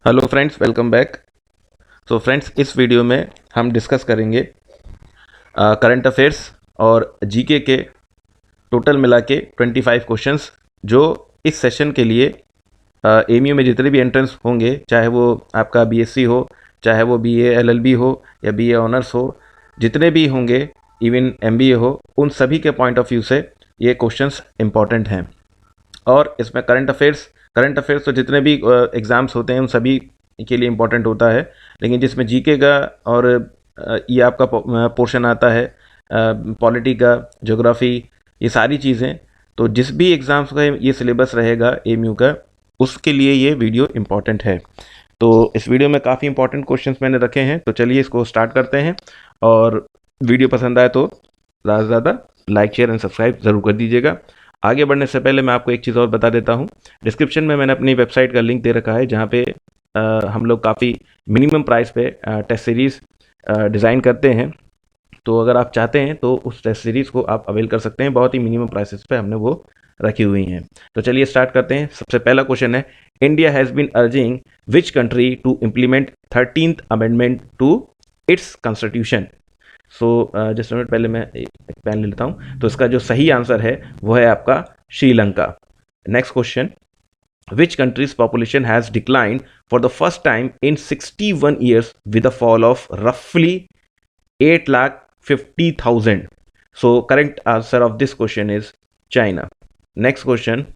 Hello friends, welcome back. तो friends, इस video में हम डिस्कस करेंगे करंट अफेयर्स और जीके के टोटल मिला के 25 क्वेश्चंस जो इस सेशन के लिए एमयू में जितने भी एंट्रेंस होंगे, चाहे वो आपका बीएससी हो, चाहे वो बीए एलएलबी हो या बीए ऑनर्स हो, जितने भी होंगे, इवन एमबीए हो, उन सभी के पॉइंट ऑफ व्यू से ये क्वेश्चंस इंपॉर्टेंट हैं। और इसमें करंट अफेयर्स तो जितने भी एग्ज़ाम्स होते हैं उन सभी के लिए इम्पोर्टेंट होता है, लेकिन जिसमें जीके का और ये आपका पोर्शन आता है, पॉलिटी का, ज्योग्राफी, ये सारी चीज़ें, तो जिस भी एग्ज़ाम्स का ये सिलेबस रहेगा एमयू का, उसके लिए ये वीडियो इम्पॉर्टेंट है। तो इस वीडियो में काफ़ी इंपॉर्टेंट क्वेश्चंस मैंने रखे हैं, तो चलिए इसको स्टार्ट करते हैं। और वीडियो पसंद आए तो ज़्यादा से ज़्यादा लाइक, शेयर एंड सब्सक्राइब ज़रूर कर दीजिएगा। आगे बढ़ने से पहले मैं आपको एक चीज़ और बता देता हूँ। डिस्क्रिप्शन में मैंने अपनी वेबसाइट का लिंक दे रखा है, जहाँ पे हम लोग काफ़ी मिनिमम प्राइस पे टेस्ट सीरीज़ डिज़ाइन करते हैं। तो अगर आप चाहते हैं तो उस टेस्ट सीरीज़ को आप अवेल कर सकते हैं। बहुत ही मिनिमम प्राइसेस पे हमने वो रखी हुई हैं। तो चलिए स्टार्ट करते हैं। सबसे पहला क्वेश्चन है, India has been urging which country to implement 13th amendment to its constitution. So just minute, पहले मैं एक पेन ले लेता हूँ। तो इसका जो सही आंसर है वो है आपका Sri Lanka. Next question, which country's population has declined for the first time in 61 years with a fall of roughly 8,50,000? So correct answer of this question is China. Next question,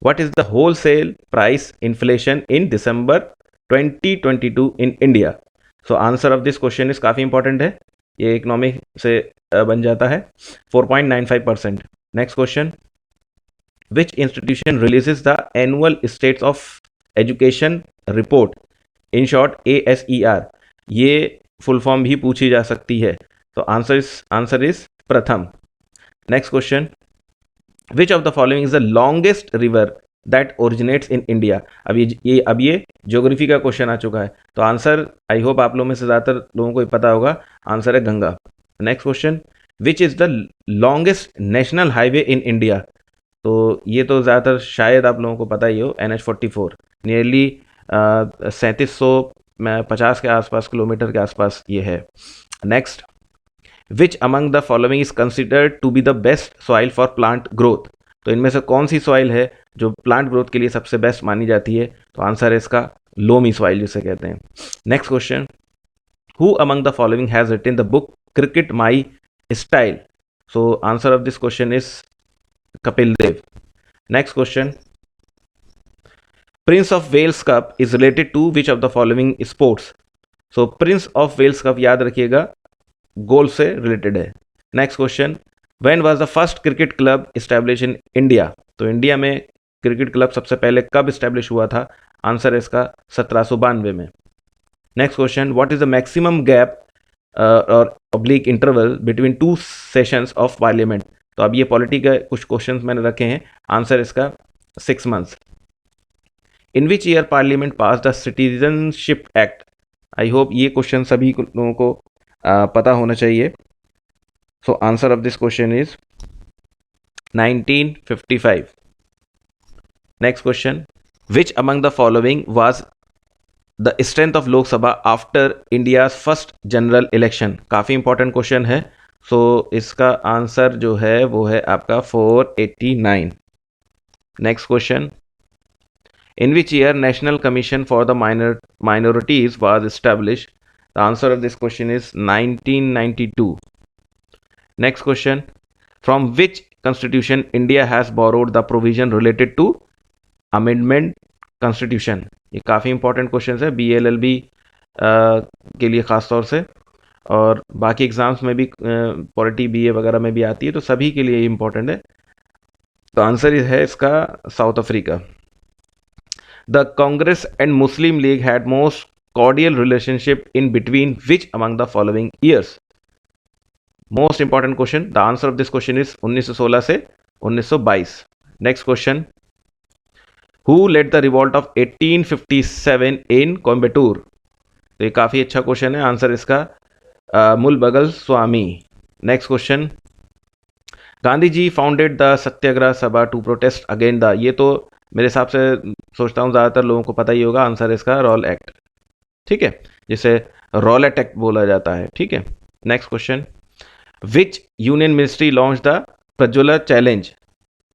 what is the wholesale price inflation in December 2022 in India? So answer of this question is काफ़ी important है, ये economic से बन जाता है, 4.95%. Next question, which institution releases the annual states of education report, in short ASER? ये full form भी पूछी जा सकती है, तो आंसर इज प्रथम. Next question, which of the following is the longest river that originates in India? अब ये ज्योग्राफी का क्वेश्चन आ चुका है, तो आंसर आई होप आप लोगों में से ज़्यादातर लोगों को पता होगा, आंसर है Ganga. Next question, which is the longest national highway in India? तो ये तो ज़्यादातर शायद आप लोगों को पता ही हो, NH44, नियरली 3750 के आसपास किलोमीटर के आसपास ये है. Next, which among the following is considered to be the best soil for plant growth? तो इनमें से कौन सी सॉइल है जो प्लांट ग्रोथ के लिए सबसे बेस्ट मानी जाती है? तो आंसर है इसका लोमी सॉइल जिसे कहते हैं. Next question, who among the following has written the book cricket my style? So answer of this question is Kapil Dev. Next question, Prince of Wales Cup is related to which of the following sports? So Prince of Wales Cup याद रखिएगा गोल से related है. Next question, when was the first cricket club established in India? तो India में cricket club सबसे पहले कब establish हुआ था? आंसर है इसका 1792 में. Next question, what is the maximum gap or oblique interval between two sessions of parliament? तो अब ये पॉलिटी के कुछ क्वेश्चंस मैंने रखे हैं, आंसर इसका 6 months. In which year parliament pass the citizenship act? I hope ये क्वेश्चन सभी लोगों को पता होना चाहिए. सो answer of this question is 1955. Next question, which among the following was the strength of Lok Sabha after India first general election? काफ़ी important question है. सो इसका आंसर जो है वो है आपका 489. Next question, in which year national commission for the minorities was established? The answer of this question is 1992. Next question, from which constitution India has borrowed the provision related to amendment constitution? ये काफ़ी important question है BLLB के लिए ख़ास तौर से, और बाकी एग्जाम्स में भी पॉलिटी BA वगैरह में भी आती है, तो सभी के लिए इंपॉर्टेंट है. तो आंसर है इसका South Africa. The Congress and Muslim League had most cordial relationship in between which among the following years? Most important question. The answer of this question is 1916 से 1922. Next question, who led the revolt of 1857 in Coimbatore? तो ये काफ़ी अच्छा question है, answer इसका Mulbagal Swami. Next question, Gandhi ji founded the Satyagraha Sabha to protest against the, ये तो मेरे हिसाब से सोचता हूँ ज़्यादातर लोगों को पता ही होगा, आंसर इसका रॉल एक्ट, ठीक है, जिसे रॉलेट एक्ट बोला जाता है, ठीक है। Next question, which union ministry launch the Prajwala challenge,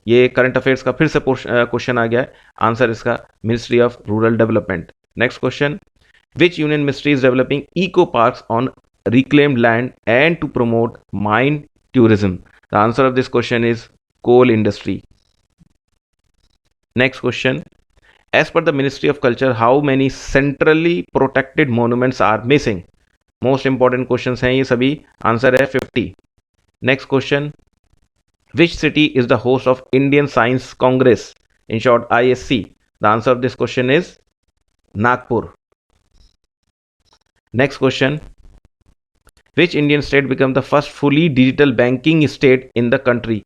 ये करंट अफेयर्स का फिर से क्वेश्चन आ गया है, आंसर इसका ministry of rural development. Next question, which union ministry is developing eco parks on reclaimed land and to promote mine tourism? The answer of this question is coal industry. Next question, as per the Ministry of Culture, how many centrally protected monuments are missing? Most important questions हैं ये सभी, answer है 50. Next question, which city is the host of Indian Science Congress, in short ISC? The answer of this question is Nagpur. Next question, which Indian state became the first fully digital banking state in the country?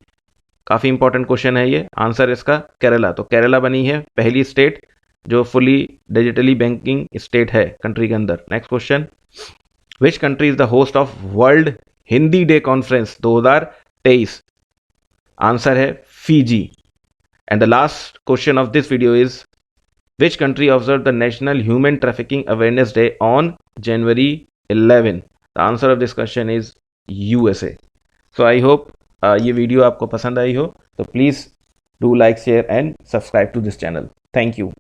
काफ़ी important question है ये, answer इसका केरला। तो केरला बनी है पहली state जो fully digitally banking state है कंट्री के अंदर। Next question, which country is the host of world Hindi day conference 2023? Answer है Fiji. And the last question of this video is, which country observe the national human trafficking awareness day on January 11? The answer of this question is USA. So I hope ये video आपको पसंद आई हो, तो please do like, share and subscribe to this channel. Thank you.